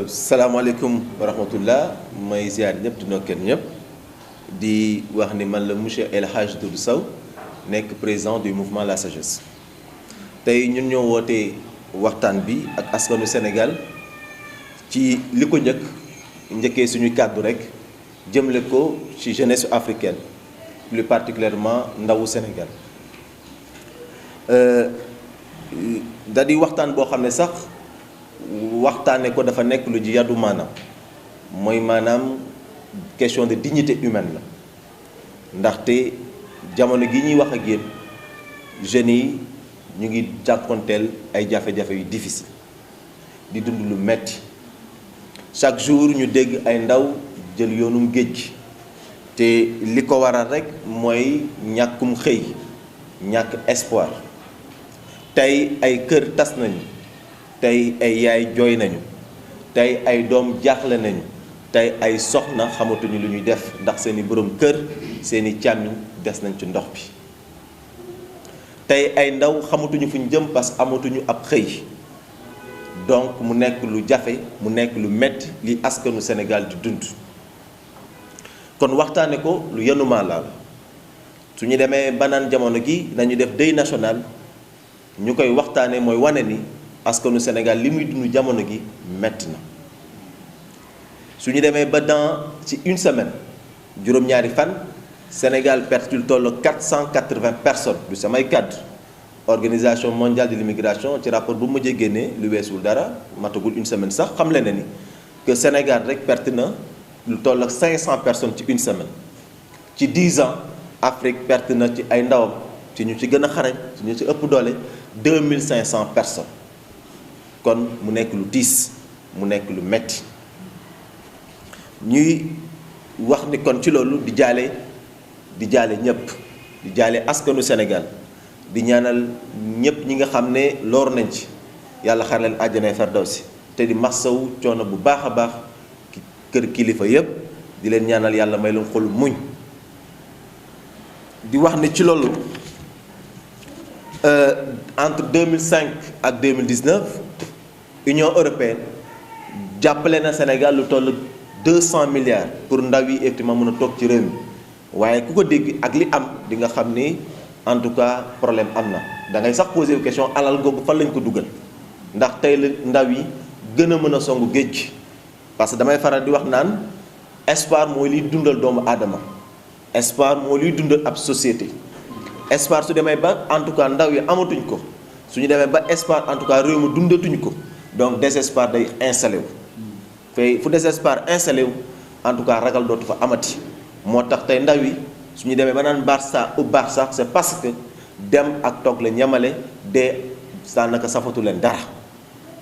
salaamaaleykum wa rahmatullah may ziar ñëpp di ndokkeel ñëpp di wax ni man la monsieur El Hadj Doudou Sow nekk président du mouvement La Sagesse tey ñun ñoo wootee waxtaan bi ak askanu Sénégal ci li ko njëkkee suñu kàddu rek jëmle ko ci jeunesse africaine plus particulièrement ndawu Sénégal da di waxtaan boo xam ne sax waxtaane ko dafa nekk lu ji yaddu maanaam mooy maanaam question de dignité humaine la ndaxte jamono gi ñuy wax ak yéen jeunes yi ñu ngi jànkonteel ay jafe-jafe yu difficile di dund lu metti chaque jour ñu dégg ay ndaw jël yoonum géej gi te li ko waral rekk mooy ñàkkum xëy ñàkk espoir tey ay kër tas nañu tey ay yaay jooy nañu tey ay doom jaaxle nañu tey ay soxna xamatuñu lu ñuy def ndax seeni boroom kër seeni càmmiñ des nañ ci ndox bi tey ay ndaw xamatuñu fu ñu jëm parce que amatuñu ab xëy donc mu nekk lu jafe mu nekk lu metti li askanu Sénégal di dund kon waxtaane ko lu yenumaa laal su ñu demee banaan jamono gi nañu def deuil national ñu koy waxtaane mooy wane ni askanu Sénégal li muy dund jamono gi metti na su ñu demee ba ci une semaine juróom-ñaari fan Sénégal perte lu toll 480 personnes du samay kàddu organisation mondiale de l'immigration ci rapport bu mujjee génnee lu weesul dara matagul une semaine sax xam leen ni que Sénégal rek perte na lu toll ak 500 personnes ci une semaine ci 10 ans Afrique perte na ci ay ndawam ci ñu ci gën a xarañ ci ñu ci ëpp doole 2500 personnes kon mu nekk lu tiis mu nekk lu metti ñuy wax ni kon ci loolu di jaale ñëpp di jaale askanu Sénégal di ñaanal ñëpp ñi nga xam ne loor nañ ci yàlla xar leen àjjana firdawsi te di massawu coono bu baax a baax kër kilifa yëpp di leen ñaanal yàlla may leen xolu muñ di wax ni ci loolu entre 2005 ak 2019 Union européenne jàppale na Sénégal lu toll 200 milliards pour ndaw yi effectivement mën a toog ci réew mi waaye ku ko dégg ak li am di nga xam ni en tout cas problème am na da ngay sax poser question alal googu fan lañ ko dugal ndax tey la ndaw yi gën a mën a songu géej gi parce que damay faral di wax naan espoir mooy liy dundal doomu aadama espoir mooy liy dundal ab société espoir su demee ba en tout cas ndaw yi amatuñ ko suñu demee ba espoir en tout cas réew mi dundatuñ ko donc désespoir day installé wu fu désespoir installé wu en tout cas ragal dootu fa amati moo tax tey ndaw yi suñu demee ba naan Barça ou Barça c'est parce que dem ak toog la ñamale de daanaka safatu leen dara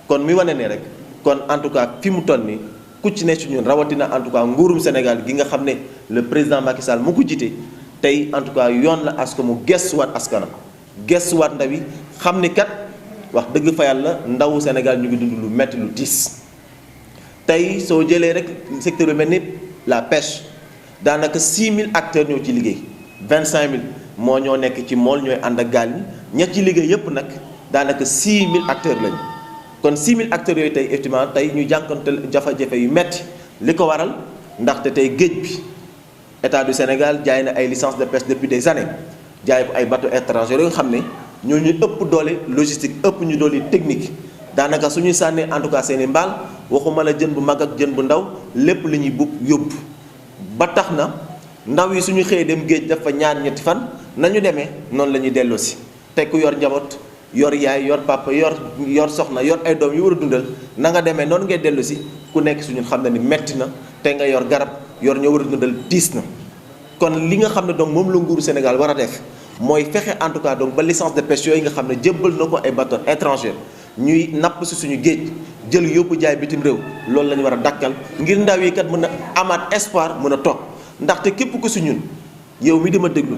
kon mi wane ne rek kon en tout cas fi mu toll nii ku ci ne ci ñun rawatina en tout cas nguurum Sénégal gi nga xam ne le président Macky Sall mu ko jiite tey en tout cas yoon la asko mu gestuwaat askanam gestuwaat ndaw yi xam ni kat wax dëgg fa yàlla ndawu Sénégal ñu ngi dund lu metti lu diis tey soo jëlee rek secteur bi mel ni la pêche daanaka 6000 acteurs ñoo ci liggéey 25000 moo ñoo nekk ci mool ñooy ànd ak gaal yi ña ci liggéey yépp nag daanaka 6000 acteurs lañu kon 6000 acteurs yooyu tey effectivement tey ñu jànkonteel jafe-jafe yu metti li ko waral ndaxte tey géej bi état du Sénégal jaay na ay licence de pêche depuis des années jaay ko ay bateaux étrangers yoo nga xam ne ñoo ñu ëpp doole logistique ëpp ñu doole technique daanaka suñuy sànnee en tout cas seeni mbaal waxuma la jën bu mag ak jën bu ndaw lépp li ñuy buub yóbbu ba tax na ndaw yi suñu xëyee dem géej dafa ñaar ñetti fan nañu demee noonu la ñuy delloosi te ku yor njaboot yor yaay yor papa yor soxna yor ay doom yu war a dundal na nga demee noonu ngay delloosi ku nekk suñu xam ne ni metti na te nga yor garab yor ñoo war a dundal tiis na kon li nga xam ne donc moom la nguuru Sénégal war a def mooy fexe en tout cas donc ba licence de pêche yooyu nga xam ne jébbal na ko ay bateaux étrangers ñuy napp si suñu géej jël yóbbu jaay bitim réew loolu la ñu war a dakkal ngir ndaw yi kat mën a amaat espoir mën a toog ndaxte képp ko si ñun yow mi di ma déglu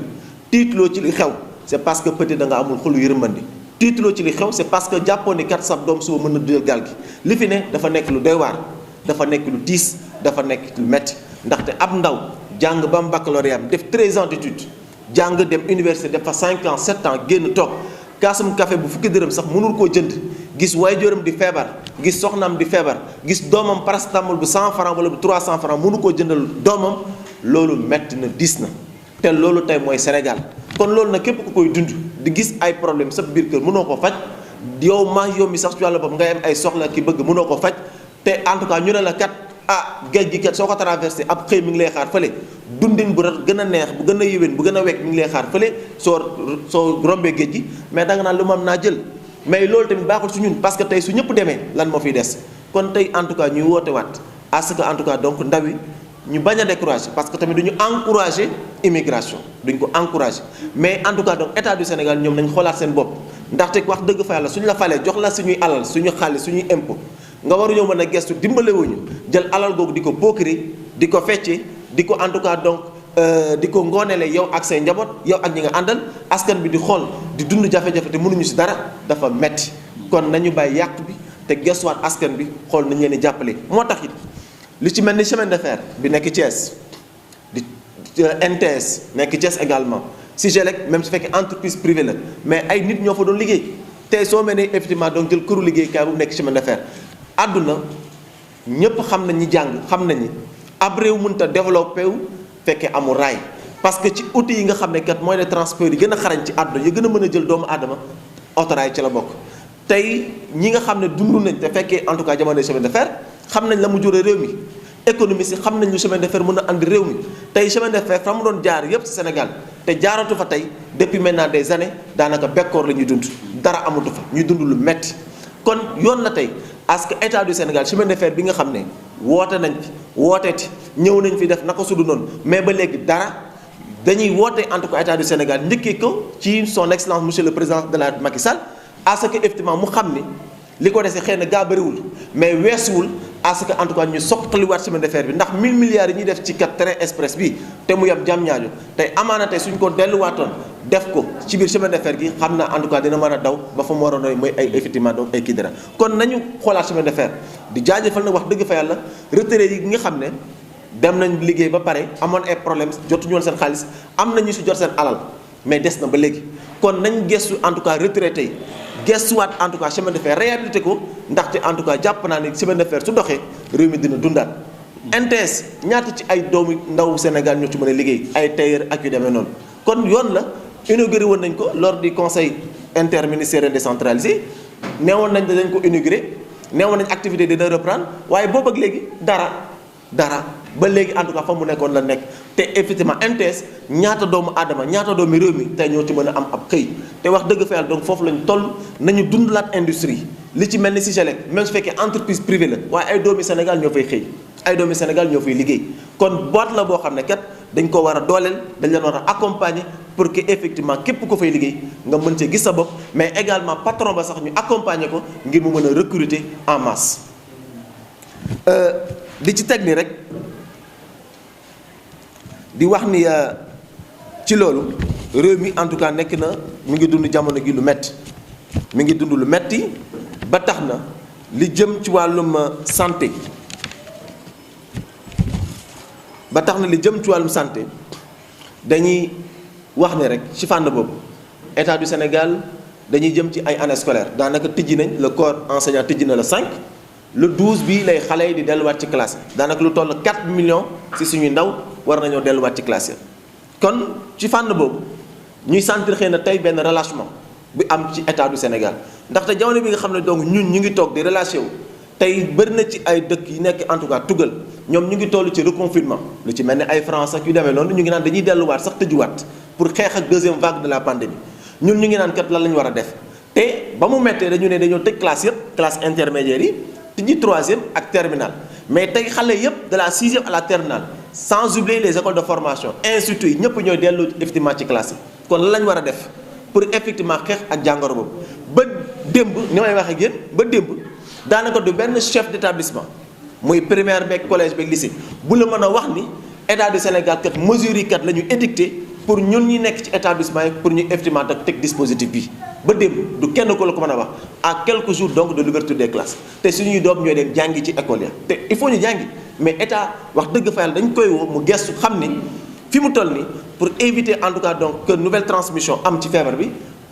tiitloo ci li xew c'est parce que peut-être da nga amul xolu yërmandi tiitloo ci li xew c'est parce que jàppoon ni kat sab doom suba mën na duyal gaal gi li fi ne dafa nekk lu doy waar dafa nekk lu tiis dafa nekk lu metti ndaxte ab ndaw jàng ba mu baccalauréat def 13 ans d'études jàng dem université def fa 5 ans 7 ans génn toog kaasum café bu fukki dërëm sax mënul koo jënd gis waajuram di feebar gis soxnaam di feebar gis doomam paracétamol bu 100 francs wala bu 300 francs mënu koo jëndal doomam loolu metti na diis na te loolu tey mooy Sénégal kon loolu nag képp ku koy dund di gis ay problème sa biir kër mënoo ko faj yow mi sax ci wàllu bopp ngay am ay soxla ki bëgg mënoo ko faj te en tout cas ñu ne la kat géej gi kat soo ko traversé ab xëy mi ngi lay xaar fële dundin bu gën a neex bu gën a yéwén bu gën a wekk mi ngi lay xaar fële soo rombee géej gi mais danga naan lu ma am naa jël mais loolu tamit baaxul su ñun parce que tey su ñëpp demee lan moo fiy des kon tey en tout cas ñuy woote waat à ce que en tout cas donc ndaw yi ñu bañ a découragé parce que tamit duñu encouragé immigration duñ ko encouragé mais en tout cas donc état du Sénégal ñoom nañ xoolaat seen bopp ndaxte wax dëgg fa yàlla suñu la falee jox la suñuy alal suñu xaalis suñuy impôt nga waruñoo mën a gestu dimbalewuñu jël alal googu di ko pookiri di ko fecce di ko en tout cas donc di ko ngoonele yow ak say njaboot yow ak ñi nga àndal askan bi di xool di dund jafe-jafe te mënuñu si dara dafa metti kon nañu bàyyi yàq bi te gestuwaat askan bi xool nañu leen di jàppale moo tax it li ci mel ni chemin de fer bi nekk Thiès di NTS nekk Thiès également Sigelec même su fekkee entreprise privée la mais ay nit ñoo fa doon liggéey tey soo mel ni effectivement donc jël këru liggéeykaay bu nekk chemin de fer àdduna ñëpp xam nañ ñi jàng xam nañ ni ab réew mënut a développé wu fekkee amul raay parce que ci outils yi nga xam ne kat moyen de transport yi gën a xarañ ci àdduna yi gën a mën a jël doomu aadama autorail ci la bokk tey ñi nga xam ne dund nañ te fekkee en tout cas jamono chemin de fer xam nañ la mu jure réew mi économie si xam nañ lu chemin de fer mën a andi réew mi tey chemin de fer fa mu doon jaar yépp ci Sénégal te jaaratu fa tey depuis maintenant des années daanaka bekkoor la ñuy dund dara amatu fa ñuy dund lu metti kon yoon la tey parce que état du Sénégal chemin de fer bi nga xam ne woote nañ fi wooteeti ñëw nañ fi def naka sudu noonu mais ba léegi dara dañuy woote en tout cas état du Sénégal njëkkee ko ci son excellence monsieur le président de la Macky Sall à ce que effectivement mu xam ni li ko dese xëy na gaa bëriwul mais weesuwul à ce que en tout cas ñu soqaliwaat chemin de fer bi ndax 1000 milliards yi ñuy def ci kat train express bi te mu yem jam ñaajo tey amaana tey suñ ko delluwaatoon def ko ci biir chemin de fer gi xam naa en tout cas dina mën a daw ba fa mu waroon a mooy ay effectivement donc ay kii dara kon nañu xoolaat chemin de fer di jaajëfal nag wax dëgg fa yàlla retraité yi nga xam ne dem nañ liggéey ba pare amoon ay problème jotuñu woon seen xaalis am na ñu si jot seen alal mais des na ba léegi kon nañ gestu en tout cas retraité yi gestuwaat en tout cas chemin de fer réhabilité ko ndaxte en tout cas jàpp naa ni chemin de fer su doxee réew mi dina dundaat NTS ñaata ci ay doomu ndaw Sénégal ñoo ci mën a liggéey ay tailleur ak yu demee noonu kon yoon la inauguré woon nañ ko lors du conseil interministériel décentralisé neewoon nañ dañ ko inauguré neewoon nañ activité dina reprendre waaye boobu ak léegi dara ba léegi en tout cas fa mu nekkoon la nekk te effectivement NTS ñaata doomu aadama ñaata doomu réew mi tey ñoo ci mën a am ab xëy te wax dëgg fa yàlla donc foofu lañ toll nañu dundalaat industrie li ci mel ni Sigelec même su fekkee entreprise privée la waaye ay doomi Sénégal ñoo fay xëy ay doomi Sénégal ñoo fay liggéey kon boîte la boo xam ne kat dañ ko war a dooleel dañ leen war a accompagner pour que effectivement képp ko fay liggéey nga mën cee gis sa bopp mais également patron ba sax ñu accompagner ko ngir mu mën a recruter en masse di ci teg ni rek di wax ni ci loolu réew mi en tout cas nekk na mi ngi dund jamono gi lu metti mi ngi dund lu metti ba tax na li jëm ci wàllum santé dañuy wax ne rek ci fànn boobu état du Sénégal dañuy jëm ci ay année scolaire daanaka tijji nañ le corps enseignant tijji na le 5 le 12 bi lay xale yi di delluwaat ci classe daanaka lu toll 4 millions ci suñuy ndaw war nañoo delluwaat ci classe yi kon ci fànn boobu ñuy sentir xëy na tey benn relâchement bi am ci état du Sénégal ndaxte jamono bi nga xam ne donc ñun ñu ngi toog di relâché wu tey bëri na ci ay dëkk yi nekk en tout cas tugal ñoom ñu ngi toll ci reconfinement lu ci mel ni ay France ak yu demee noonu ñu ngi naan dañuy delluwaat sax tëjuwaat pour xeex ak deuxième vague de la pandémie ñun ñu ngi naan kat lan la ñu war a def te ba mu méttee dañu ne dañoo tëj classe yëpp classe intermédiaire yi tijji 3e ak terminale mais tey xale yëpp de la 6e à la terminale sans oublier les écoles de formation instituts yi ñëpp ñooy dellu effectivement ci classe yi kon lan la ñu war a def pour effectivement xeex ak jàngoro boobu ba démb ni may wax ak yéen ba démb daanaka du benn chef d'établissement muy primaire beeg collège beeg lycée bu la mën a wax ni état du Sénégal kat mesures yi kat la ñu édicté pour ñun ñi nekk ci établissement yi pour ñu effectivement teg dispositif bi ba démb du kenn ko la ko mën a wax à quelques jours donc de l'ouverture des classes te suñuy doom ñooy dem jàngi ci école ya te il faut ñu jàngi mais état wax dëgg fa yàlla dañ koy woo mu gestu xam ni fi mu toll ni pour éviter en tout cas donc que nouvelle transmission am ci feebar bi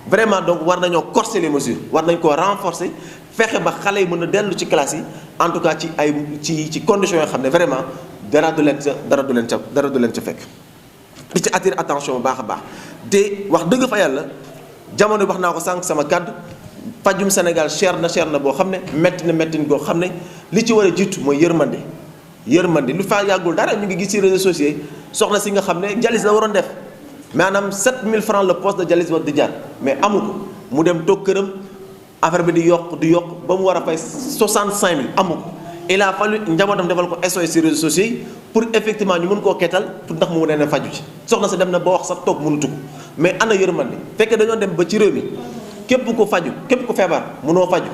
vraiment donc war nañoo corser les mesures war nañ koo renforcer fexe ba xale yi mën a dellu ci classe yi en tout cas ci conditions yoo xam ne vraiment dara du leen ca fekk. di ci attirer attention bu baax a baax te wax dëgg fa yàlla jamono wax naa ko sànq sama kàddu pajum Sénégal cher na boo xam ne métti goo xam ne li ci war a jiitu mooy yërmande lu fa yàggul dara ñu ngi gis ci réseaux sociaux yi soxna si nga xam ne dialyse la waroon def maanaam 7000 francs le poste de dialyse war di jaar mais amu ko mu dem toog këram affaire bi di yokk ba mu war a fay 65000 amu ko il a fallu njabootam defal ko SOS ci réseaux sociaux yi pour effectivement ñu mën koo kettal pour ndax mu mën a faju ci soxna si dem na ba wax sax toog mënutu ko mais ana yërmande fekkee dañoo dem ba ci réew mi képp ko feebar mënoo faju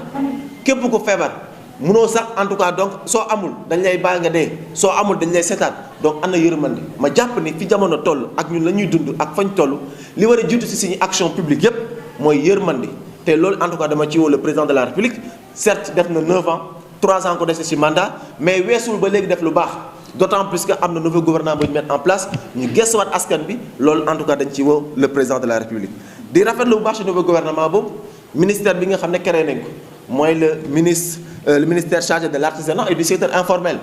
képp ko feebar mënoo sax en tout cas donc soo amul dañ lay bàyyi nga dee soo amul dañ lay seetaan donc ana yërmande ma jàpp ni fi jamono toll ak ñun la ñuy dund ak fañ toll li war a jiitu ci suñu action publique yépp mooy yërmande te loolu en tout cas dama ci woo le président de la République certes def na 9 ans 3 ans ko dese ci mandat mais weesul ba léegi def lu baax d'autant plus que am na nouveau gouvernement bu ñu mettre en place ñu gëstuwaat askan bi loolu en tout cas dañ ci woo le président de la République di rafetlu bu baax ci nouveau gouvernement boobu ministère bi nga xam ne créé nañ ko mooy le ministère chargé de l'artisanat et du secteur informel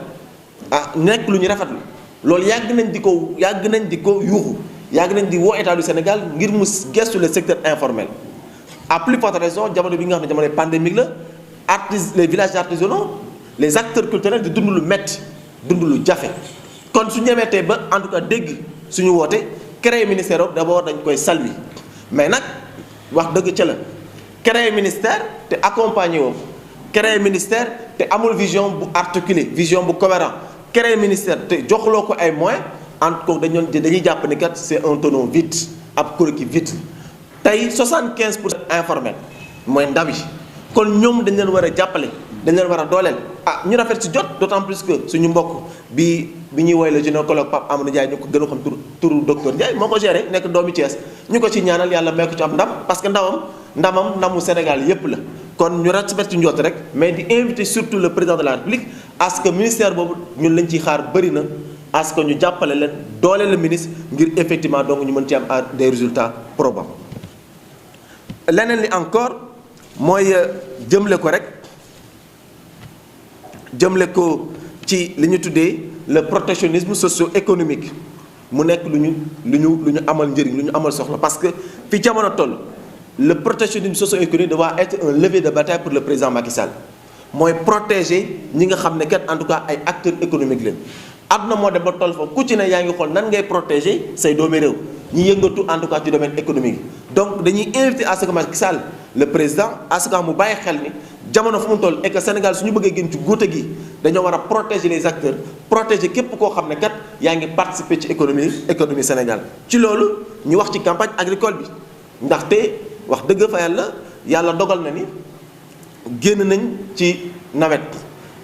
nekk lu ñu rafetlu loolu yàgg nañ di ko yuuxu yàgg nañ di woo état du Sénégal ngir mu gëstu le secteur informel à plus forte raison jamono bi nga xam ne jamono pandémique la les villages artisanaux les acteurs culturels di dund lu metti dund lu jafe kon su ñemeetee ba en tout cas dégg suñu woote créer ministère boobu d'abord dañ koy saluer mais nag wax dëgg ca la créer ministère te accompagner woo créer ministère te amul vision bu articulée vision bu cohérent créer ministère te joxloo ko ay moyens en tout cas dañuy jàpp ni kat c'est un tonneau vide ab coquille vide tey 75% informel mooy ndaw yi kon ñoom dañ leen war a jàppale dañ leen war a dooleel ñu rafet ci jot d'autant plus que suñu mbokk bi ñuy woy le gynécologue Pape Amadou Ndiaye ñu ko gën a xam turu docteur Ndiaye moo ko géré nekk doomi Thiès ñu ko ci ñaanal yàlla may ko ci am ndam parce que ndamu Sénégal yépp la kon ñu rafet ci njot rek mais di inviter surtout le président de la République à ce que ministère boobu ñun lañ ciy xaar bëri na à ce que ñu jàppale leen dooleel le ministre ngir effectivement donc ñu mën ci am des résultats probants leneen li encore mooy jëmle ko ci li ñu tuddee le protectionnisme socio-économique mu nekk lu ñu amal njëriñ lu ñu amal soxla parce que fi jamono toll le protectionnisme socio-économique doit être un levier de bataille pour le président Macky Sall mooy protéger ñi nga xam ne kat en tout cas ay acteurs économiques leen àdduna moo dem ba toll fa ku ci ne yaa ngi xool nan ngay protéger say doomi réew ñi yëngatu en tout cas ci domaine économique donc dañuy inviter à ce que Macky Sall le président à ce que mu bàyyi xel ni jamono fu mu toll et que Sénégal suñu bëggee gën ci góote gi dañoo war a protéger les acteurs protéger képp koo xam ne kat yaa ngi participer ci économie Sénégal ci loolu ñu wax ci campagne agricole bi ndaxte wax dëgg fa yàlla dogal na ni génn nañ ci nawet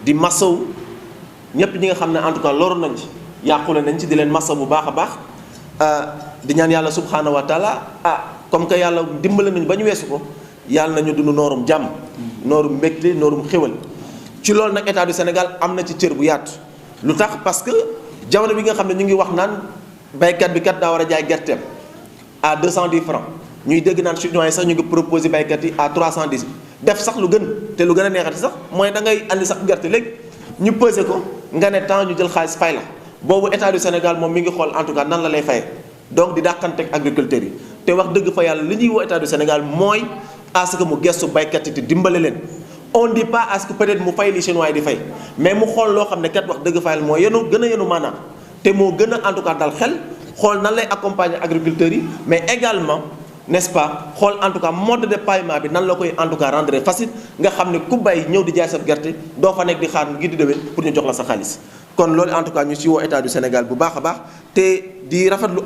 di masaw ñépp ñi nga xam ne en tout cas loru nañ ci yàqule nañ ci di leen masa bu baax a baax di ñaan yàlla subhanahu wa taala comme que yàlla dimbale nañu ba ñu weesu ko yàlla nañu dund noorum jàmm noorum mbégte noorum xéwal ci loolu nag état du Sénégal am na ci cër bu yaatu lu tax parce que jamono bi nga xam ne ñu ngi wax naan baykat bi kat daa war a jaay gerteem à 210 francs ñuy dégg naan chinois yi sax ñu ngi proposé baykat yi à 310 def sax lu gën te lu gën a neexati sax mooy da ngay andi sax gerte léegi ñu pesé ko nga ne temps ñu jël xaalis fay la boobu état du Sénégal moom mi ngi xool en tout cas nan la lay fayee donc di dàqante ak agriculteurs yi te wax dëgg fa yàlla li ñuy woo état du Sénégal mooy à ce que mu gestu baykat yi te dimbale leen on dit pas à ce que peut-être mu fay li chinois yi di fay mais mu xool loo xam ne kat wax dëgg fa yàlla mooy gën a yenu maanaam te moo gën a en tout cas dal xel xool nan lay accompagner agriculteurs yi mais également n'est-ce pas xool en tout cas mode de paiement bi nan la koy en tout cas rendre facile nga xam ne ku bay ñëw di jaay sa gerte doo fa nekk di xaar ngir di déwén pour ñu jox la sa xaalis kon loolu en tout cas ñu ci woo état du Sénégal bu baax a baax te di rafetlu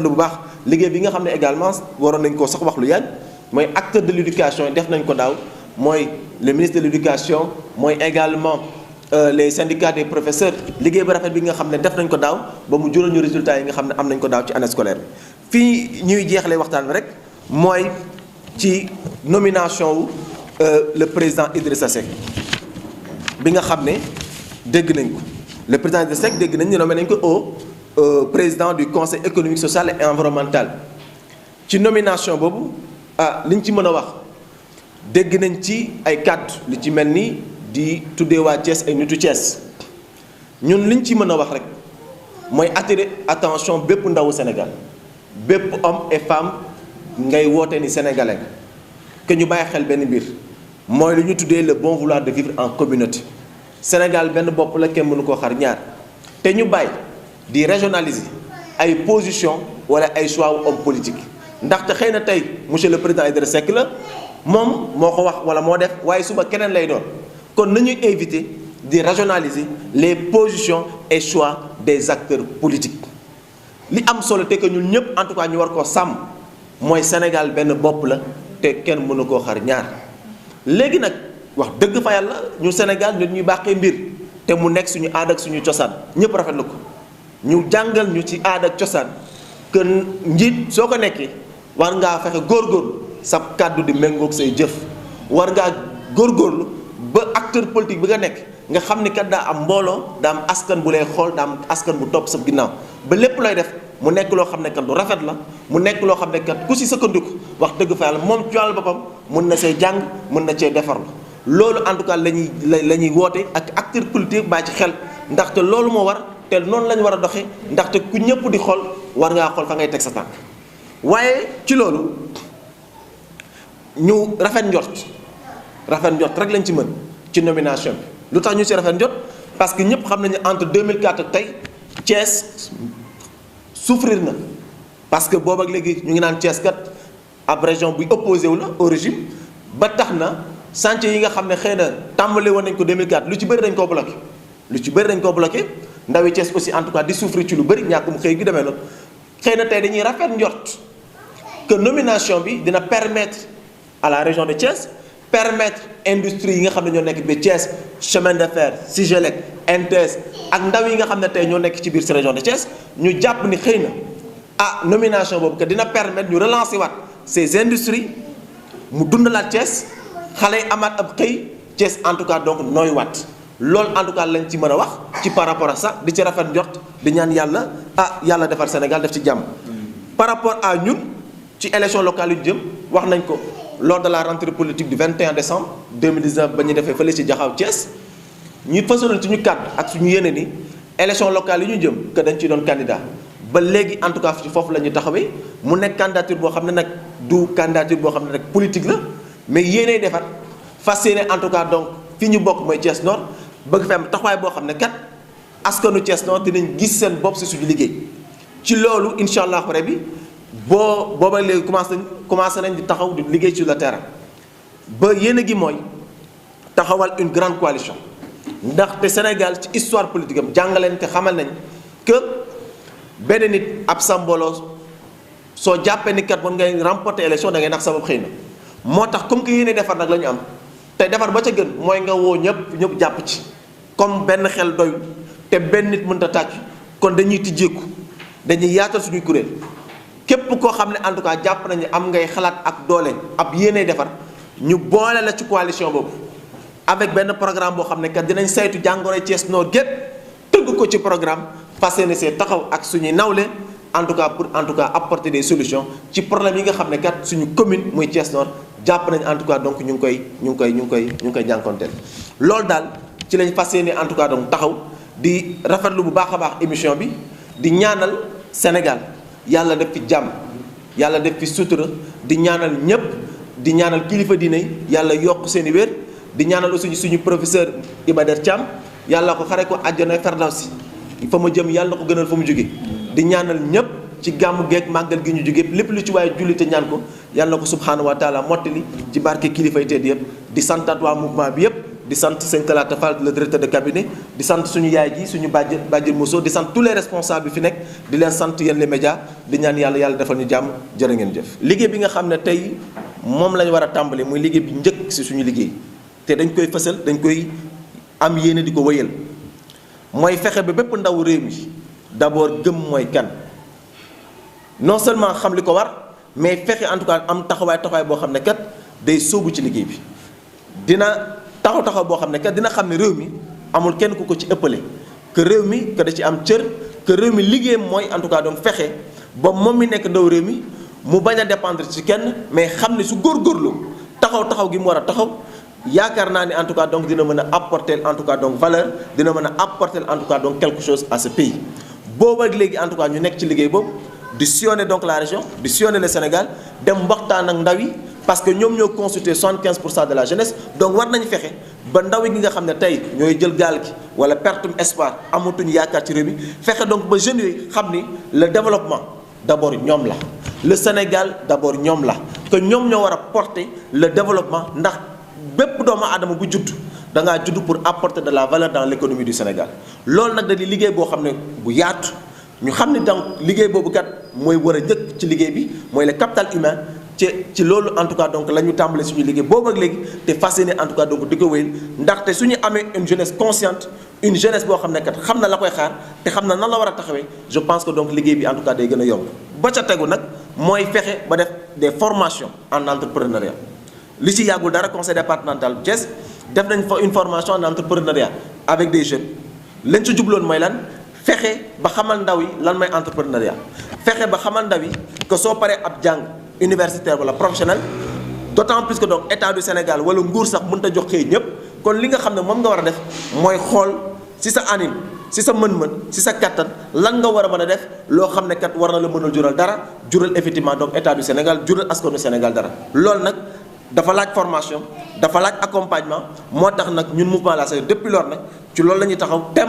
bu baax liggéey bi nga xam ne également waroon nañ koo sax wax lu yàgg mooy acteur de l'éducation def nañ ko daaw mooy le ministre de l'éducation mooy également les syndicats des professeurs liggéey bu rafet bi nga xam ne def nañ ko daaw ba mu jural ñu résultats yi nga xam ne am nañ ko daaw ci année scolaire bi fii ñuy jeexalee waxtaan bi rek mooy ci nomination wu le président Idrissa Seck bi nga xam ne dégg nañ ko le président Idrissa Seck dégg nañ ne nommé nañ ko au président du conseil économique social et environnemental ci nomination boobu liñ ci mën a wax dégg nañ ci ay kàddu li ci mel ni di tuddee waa Thiès ay nitu Thiès ñun liñ ci mën a wax rek mooy attirer attention bépp ndawu Sénégal bépp homme et femme ngay woote ni sénégalais que ñu bàyyi xel benn mbir mooy lu ñu tuddee le bon vouloir de vivre en communauté. Sénégal benn bopp la kenn mënu koo xar ñaar te ñu bàyyi di régionaliser ay position wala ay choix wu homme politique ndaxte xëy na tey monsieur le président Idrissa Seck la moom moo ko wax wala moo def waaye suba keneen lay doon kon nañuy éviter di régionaliser les positions et choix des acteurs politiques. li am solo te que ñun ñëpp en tout cas ñu war koo sàmm mooy Sénégal benn bopp la te kenn mënu koo xar ñaar léegi nag wax dëgg fa yàlla ñu Sénégal ñun ñuy bàqee mbir te mu nekk suñu aada ak suñu cosaan ñëpp rafetlu ko ñu jàngal ñu ci aada ak cosaan que njiit soo ko nekkee war ngaa fexe góorgóorlu sa kàddu di méngoog say jëf war ngaa góorgóorlu ba acteur politique bi nga nekk nga xam ni kat daa am mbooloo daa am askan bu lay xool daa am askan bu topp sa ginnaaw ba lépp looy def mu nekk loo xam ne kat lu rafet la mu nekk loo xam ne kat ku si sëkkandiku wax dëgg fa yàlla moom ci wàllu boppam mun na see jàng mun na cee defarlu loolu en tout cas la ñuy woote ak acteur politique baa ci xel ndaxte loolu moo war te noonu la ñu war a doxee ndaxte ku ñëpp di xool war ngaa xool fa ngay teg sa tànk waaye ci loolu ñu rafet njort rek lañ ci mën ci nomination bi lu tax ñu si rafet njort parce que ñëpp xam nañu entre 2004 ak tey Thiès souffrir na parce que boobu ak léegi ñu ngi naan Thiès kat ab région buy opposé wu la au régime ba tax na chantier yi nga xam ne xëy na tàmbale woon nañ ko 2004 lu ci bëri dañ koo bloqué ndawi Thiès aussi en tout cas di souffrir ci lu bëri ñàkkum xëy gi demee noonu xëy na tey dañuy rafet njort que nomination bi dina permettre à la région de Thiès permettre industrie yi nga xam ne ñoo nekk bi Thiès chemin de fer Sigelec NTS ak ndaw yi nga xam ne tey ñoo nekk ci biir ci région de Thiès ñu jàpp ni xëy na nomination boobu que dina permettre ñu relancer waat ces industries mu dundalaat Thiès xale yi amaat ab xëy Thiès en tout cas donc nooy waat loolu en tout cas lañ ci mën a wax ci par rapport à ça di ci rafet njort di ñaan yàlla yàlla defar Sénégal def ci jàmm. par rapport à ñun ci élection locale yu jëm wax nañ ko lors de la rentrée politique du 21 décembre 2019 ba ñu defee fële ci Jaxaaw Thiès ñu fësaloon ci ñu kàddu ak suñu yéene ni élection locale yi ñu jëm que dañ ci doon candidat ba léegi en tout cas ci foofu la ñu taxawee mu nekk candidature boo xam ne nag du candidature boo xam ne rek politique la mais yéenay defar fas yéene en tout cas donc fi ñu bokk mooy Thiès Nord bëgg fi am taxawaay boo xam ne kat askanu Thiès Nord dinañ gis seen bopp si suñu liggéey ci loolu incha allah rabbi booba léegi commencé nañ di taxaw di liggéey sur le terrain ba yéene gi mooy taxawal une grande coalition ndaxte Sénégal ci histoire politique am jàngaleen te xamal nañ que benn nit ab sa mbooloo soo jàppee ni kat mën ngay remporter élection da ngay nax sa bopp xëy na moo tax comme que yéene defar nag la ñu am te defar ba ca gën mooy nga woo ñëpp jàpp ci comme benn xel doyul te benn nit mënta tàcc kon dañuy tijjeeku dañuy yaatal suñuy kuréel képp koo xam ne en tout cas jàpp nañu am ngay xalaat ak doole ab yéene defar ñu boole la ci coalition boobu avec benn programme boo xam ne kat dinañ saytu jàngoro Thiès Nord gépp tëgg ko ci programme fas yéene see taxaw ak suñuy nawle en tout cas pour en tout cas apporter des solutions ci problème yi nga xam ne kat suñu commune muy Thiès Nord jàpp nañ en tout cas donc ñu ngi koy jànkonteel loolu daal ci lañ fas yéene en tout cas donc taxaw di rafetlu bu baax a baax émission bi di ñaanal Sénégal yàlla def fi jàmm yàlla def fi sutura di ñaanal ñëpp di ñaanal kilifa diine yàlla yokk seen i wér di ñaanal aussi suñu professeur Iba Der Thiam yàlla ko xare ko àjjana Firdawsi fa ma jëm yàlla na ko gënal fa mu jóge di ñaanal ñëpp ci gàmmu geeg màggal gi ñu jóge lépp lu ci waaye julli te ñaan ko yàlla na ko subhanahu wa taala mottali ci barke kilifa yi tedd yëpp di santaat waa mouvement bi yëpp di sant sëñ Talata Fall le directeur de cabinet di sant suñu yaay ji suñu bàjjen Mousso di sant tous les responsables bi fi nekk di leen sant yéen les médias di ñaan yàlla defal ñu jàmm jërë ngeen jëf. liggéey bi nga xam ne tey moom lañ war a tàmbali muy liggéey bi njëkk si suñu liggéey te dañ koy fësal dañ koy am yéene di ko wëyal mooy fexe ba bépp ndaw réew mi d'abord gëm mooy kan non seulement xam li ko war mais fexe en tout cas am taxawaay boo xam ne kat day sóobu ci liggéey bi dina taxaw boo xam ne kat dina xam ne réew mi amul kenn ku ko ci ëppale que réew mi que da ci am cër que réew mi liggéeyam mooy en tout cas donc fexe ba moom mi nekk ndaw réew mi mu bañ a dépendre ci kenn mais xam ne su góorgóorlu taxaw gi mu war a taxaw yaakaar naa ni en tout cas donc dina mën a apporter en tout cas donc valeur dina mën a apporter en tout cas donc quelque chose à ce pays. boobu ak léegi en tout cas ñu nekk ci liggéey boobu di sillonner donc la région di sillonner le Sénégal dem waxtaan ak ndaw yi parce que ñoom ñoo constitué 75% de la jeunesse donc war nañu fexe ba ndaw yi nga xam ne tey ñooy jël gaal gi wala pertum espoir amatuñu yaakaar ci réew mi fexe donc ba jeunes yooyu xam ni le développement d'abord ñoom la le Sénégal d'abord ñoom la que ñoom ñoo war a porter le développement ndax bépp doomu aadama bu judd da ngaa judd pour apporter de la valeur dans l'économie du Sénégal loolu nag da di liggéey boo xam ne bu yaatu ñu xam ne donc liggéey boobu kat mooy war a njëkk ci liggéey bi mooy le capital humain ci loolu en tout cas donc la ñu tàmbale suñu liggéey boobu ak léegi te fas yéene en tout cas donc di ko wéyal ndaxte suñu amee une jeunesse consciente une jeunesse boo xam ne kat xam na la koy xaar te xam na nan la war a taxawee je pense que donc liggéey bi en tout cas day gën a yomb ba ca tegu nag mooy fexe ba def des formations en entrepreneuriat li ci yàggul dara conseil départemental bu Thiès def nañ fa une formation en entrepreneuriat avec des jeunes lañ ci jubloon mooy lan fexe ba xamal ndaw yi lan mooy entrepreneuriat fexe ba xamal ndaw yi que soo paree ab jàng universitaire wala professionnel d'autant plus que donc état du Sénégal wala nguur sax mënut a jox xëy ñëpp kon li nga xam ne moom nga war a def mooy xool ci sa anime ci sa mën-mën ci sa kattan lan nga war a mën a def loo xam ne kat war na la mënal jural dara jural effectivement donc état du Sénégal jural askanu Sénégal dara loolu nag dafa laaj formation dafa laaj accompagnement moo tax nag ñun mouvement la SAED depuis lors nag ci loolu la ñuy taxaw tem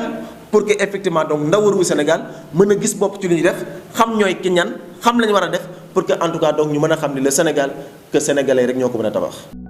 pour que effectivement donc ndaw réewu Sénégal mën a gis bopp ci li ñuy def xam ñooy ki ñan xam lañu war a def pour que en tout cas donc ñu mën a xam ni le Sénégal que sénégalais rek ñoo ko mën a tabax.